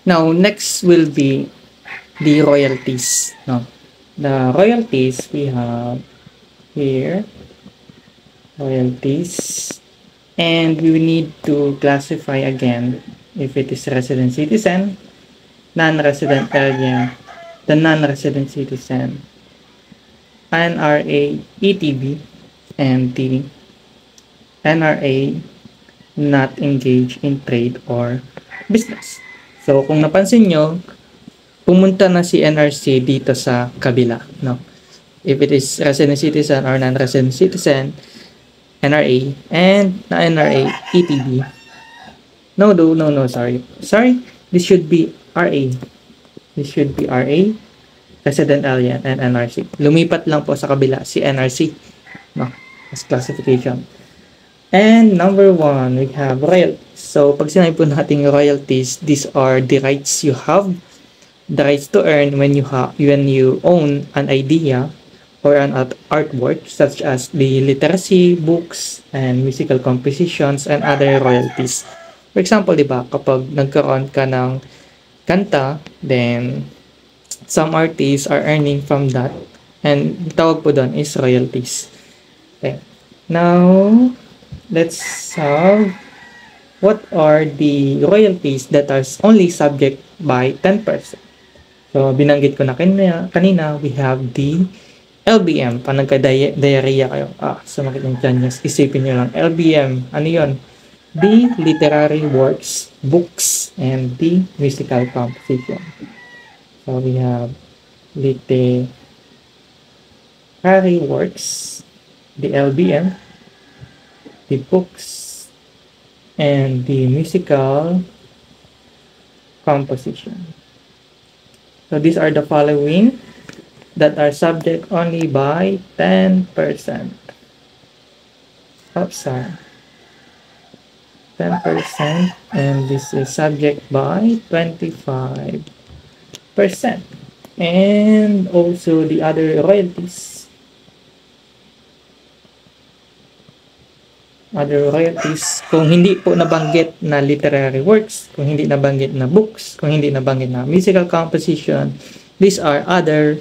Now, next will be the royalties. No? The royalties we have here, royalties, and we need to classify again if it is resident citizen, non-resident alien, the non-resident citizen, NRA, ETB, and the NRA not engaged in trade or business. So, kung napansin nyo, pumunta na si NRC dito sa kabila, no? If it is resident citizen or non-resident citizen, NRA, and na NRA, ETB. No, sorry. Sorry, this should be RA. This should be RA, resident alien, and NRC. Lumipat lang po sa kabila si NRC, no? As classification. And number one, we have royalties. So, pag sinabi po natin royalties, these are the rights you have, the rights to earn when you own an idea or an artwork such as the literacy, books, and musical compositions, and other royalties. For example, di ba, kapag nagkaroon ka ng kanta, then some artists are earning from that, and tawag po doon is royalties. Okay. Now, let's have what are the royalties that are only subject by 10%. So, binanggit ko na kanina, we have the LBM. Pag nagka-diarrhea kayo, sumakit ng tiyan nyo, isipin nyo lang, LBM, ano yun? The literary works, books, and the musical composition. So, we have literary works, the LBM, the books, and the musical composition. So these are the following that are subject only by 10%. Oops, sorry. 10%, and this is subject by 25%. And also the other royalties. Other royalties, kung hindi po nabanggit na literary works, kung hindi nabanggit na books, kung hindi nabanggit na musical composition, these are other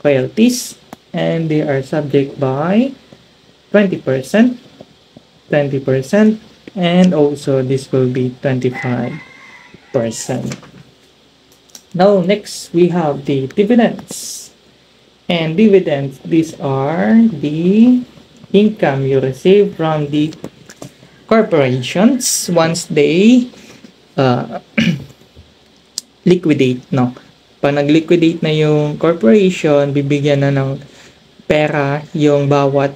royalties, and they are subject by 20%, and also this will be 25%. Now, next, we have the dividends. And dividends, these are the income you receive from the corporations once they liquidate, no? Pag nag-liquidate na yung corporation, bibigyan na ng pera yung bawat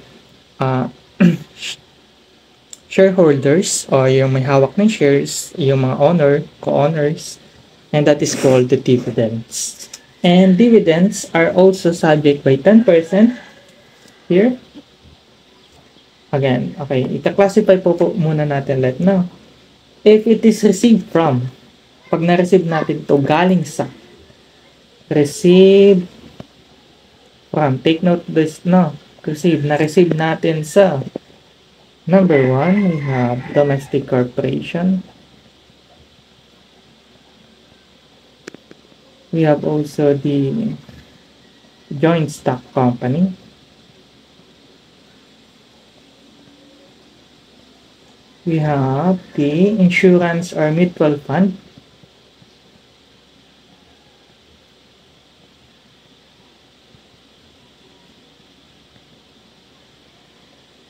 shareholders or yung may hawak ng shares, yung mga co-owners, and that is called the dividends. And dividends are also subject by 10% here. Again, okay, ita-classify po muna natin let now. If it is received from, pag na-receive natin to galing sa, receive from, take note this, no, na-receive natin sa, number one, we have domestic corporation. We have also the joint stock company. We have the insurance or mutual fund.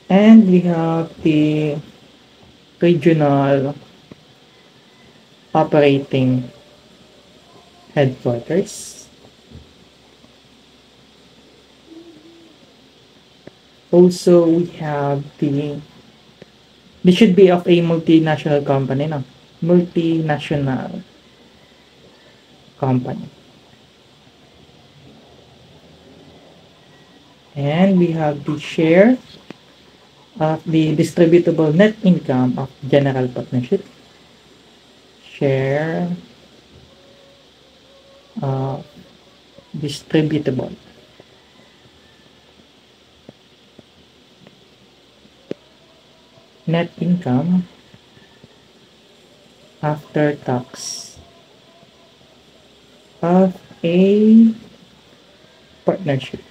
And we have the regional operating headquarters. Also, we have this should be of a multinational company, no? Multinational company. And we have the share of the distributable net income of general partnership. Share of distributable net income after tax of a partnership.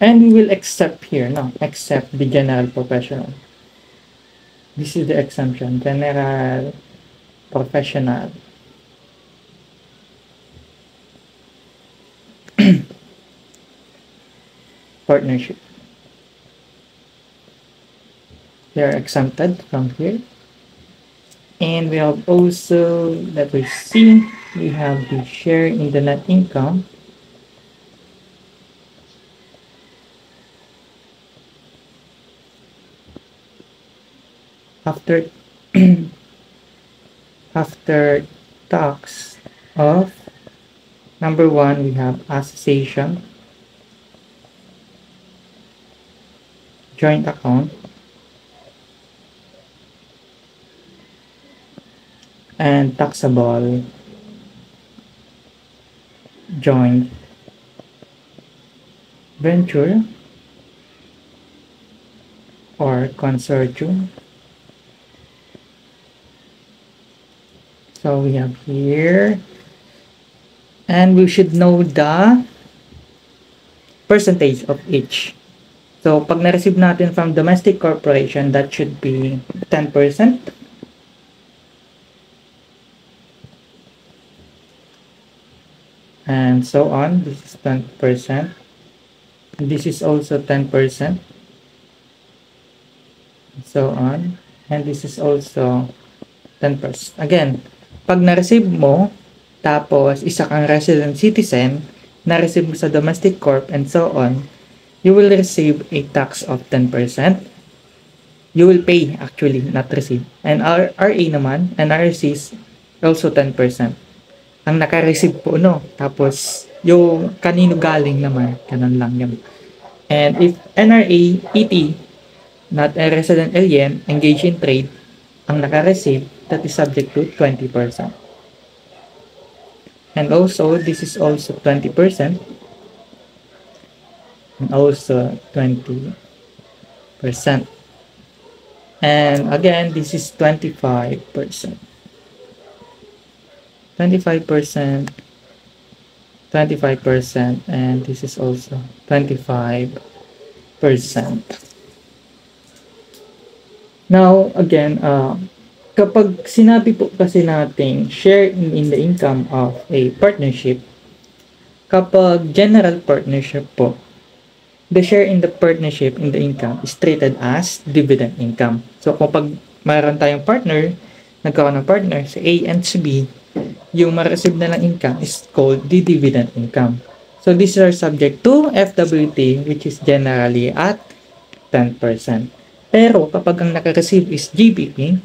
And we will accept here, no? Accept the general professional. This is the exemption, general professional. Partnership. They are exempted from here. And we have also, that we see, we have the share in the net income. After after tax of number 1, we have association, joint account, and taxable joint venture or consortium. So we have here, and we should know the percentage of each. So pag na-receive natin from domestic corporation, that should be 10%. And so on. This is 20%. This is also 10%. So on. And this is also 10%. Again, pag na-receive mo, tapos isa kang resident citizen, na-receive mo sa domestic corp and so on, you will receive a tax of 10%. You will pay actually, not receive. And RA naman, and RC is also 10%. Ang naka-receive po, no? Tapos, yung kanino galing naman, ganun lang yun. And if NRA, ET, not a resident alien, engaged in trade, ang naka-receive, that is subject to 20%. And also, this is also 20%. And also 20%. And again, this is 25%. 25%, 25%, and this is also 25%. Now, again, kapag sinabi po kasi natin share in the income of a partnership, kapag general partnership po, the share in the partnership in the income is treated as dividend income. So, kapag mayroon tayong partner, nagkaroon ng partner sa A and sa B, yung ma-receive na lang income is called the dividend income. So, these are subject to FWT, which is generally at 10%. Pero, kapag ang naka-receive is GBP,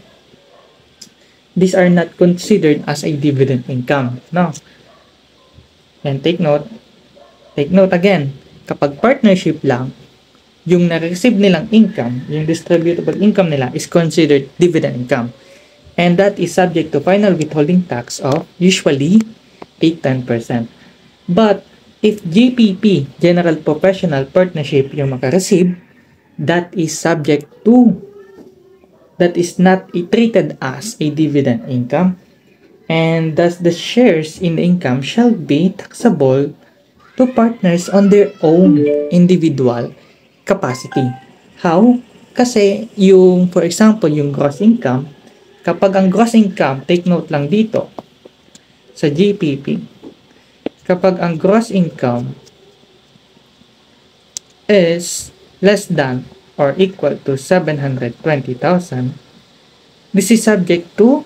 these are not considered as a dividend income. No? And take note again, kapag partnership lang, yung na-receive nilang income, yung distributable income nila is considered dividend income. And that is subject to final withholding tax of usually 10%. But if GPP, General Professional Partnership, yung maka-receive, that is not treated as a dividend income. And thus the shares in the income shall be taxable to partners on their own individual capacity. How? Kasi yung, for example, yung gross income, kapag ang gross income, take note lang dito, sa GPP, kapag ang gross income is less than or equal to 720,000, this is subject to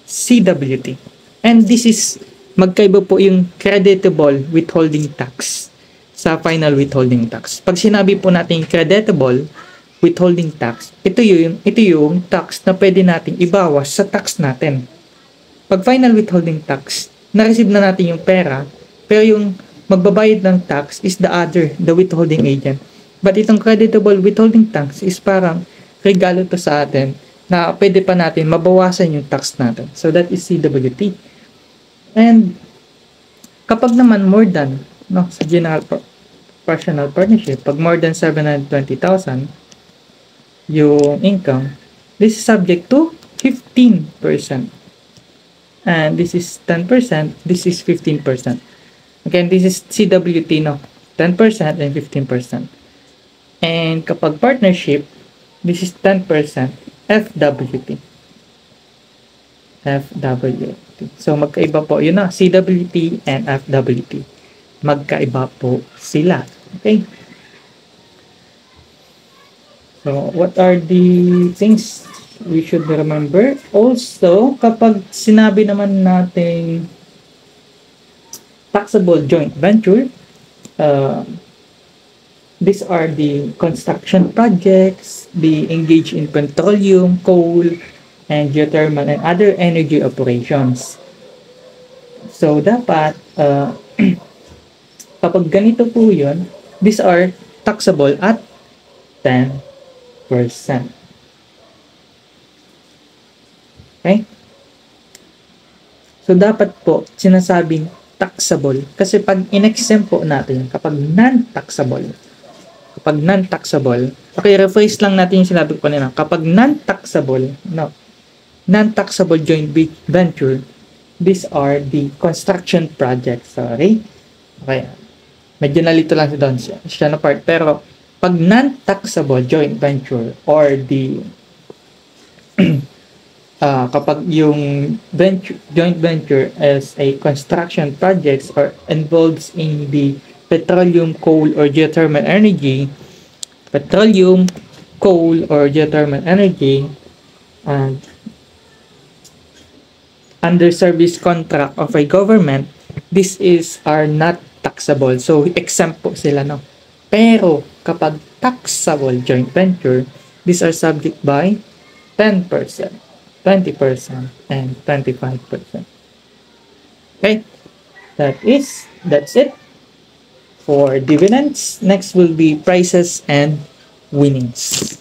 CWT. And this is, magkaiba po yung creditable withholding tax sa final withholding tax. Pag sinabi po natin creditable withholding tax, ito yung tax na pwede nating ibawas sa tax natin. Pag final withholding tax, na-receive na natin yung pera, pero yung magbabayad ng tax is the withholding agent. But itong creditable withholding tax is parang regalo to sa atin na pwede pa natin mabawasan yung tax natin. So that is CWT. And kapag naman more than, no, sa general professional partnership, pag more than 720,000 yung income, this is subject to 15%. And this is 10%, this is 15%. Again, this is CWT, no? 10% and 15%. And kapag partnership, this is 10% FWT. FWT. So, magkaiba po. Yun na, CWT and FWT. Magkaiba po sila. Okay? So, what are the things we should remember? Also, kapag sinabi naman natin taxable joint venture, these are the construction projects, the engage in petroleum, coal, and geothermal and other energy operations. So, dapat, kapag ganito po yun, these are taxable at 10%. Okay? So, dapat po, sinasabing taxable. Kasi pag in-exempt po natin, kapag non-taxable, okay, rephrase lang natin yung sinabi ko kanina. Kapag non-taxable joint venture, these are the construction projects. Sorry. Okay. Medyo nalito lang si Don siya na part. Pero, pag non-taxable joint venture or the kapag yung joint venture as a construction projects or involves in the petroleum, coal, or geothermal energy, and under service contract of a government, are not taxable. So, exempt po sila, no? Pero, kapag taxable joint venture, these are subject by 10%, 20%, and 25%. Okay? That's it for dividends. Next will be prices and winnings.